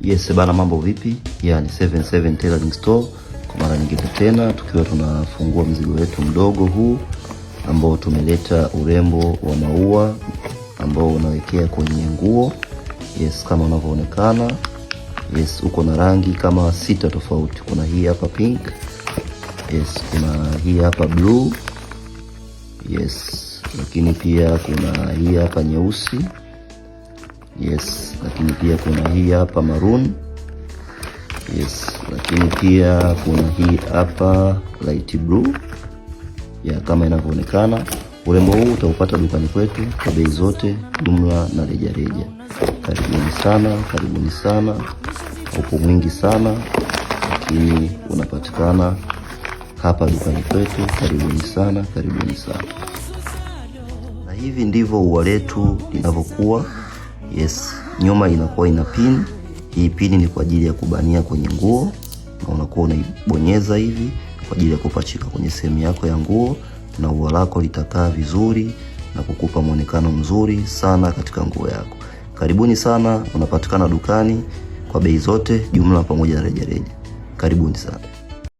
Yes bana, mambo vipi? Yani 77 Tailoring Store kwa mara nyingine tena tukiwa tunafungua mzigo wetu mdogo huu ambao tumeleta urembo wa maua ambao unawekea kwenye nguo. Yes, kama unavyoonekana. Yes, uko na rangi kama 6 tofauti. Kuna hii hapa pink. Yes, kuna hii hapa blue. Yes, lakini pia kuna hii hapa nyeusi. Yes, lakini pia kuna hii hapa maroon. Yes, lakini pia kuna hii hapa light blue. Ya kama inavyoonekana. Urembo huu utaupata dukani kwetu kwa bei zote, jumla na rejareja. Karibuni sana. Upo mwingi sana, lakini unapatikana hapa dukani kwetu. Karibuni sana. Na hivi ndivyo ua letu linavyokuwa. Yes, nyuma inakuwa ina pin. Hii pin ni kwa ajili ya kubania kwenye nguo, na unakuwa unaibonyeza hivi kwa ajili ya kupachika kwenye sehemu yako ya nguo, na ua lako litakaa vizuri na kukupa muonekano mzuri sana katika nguo yako. Karibuni sana, unapatikana dukani kwa bei zote, jumla pamoja na rejareja. Karibuni sana.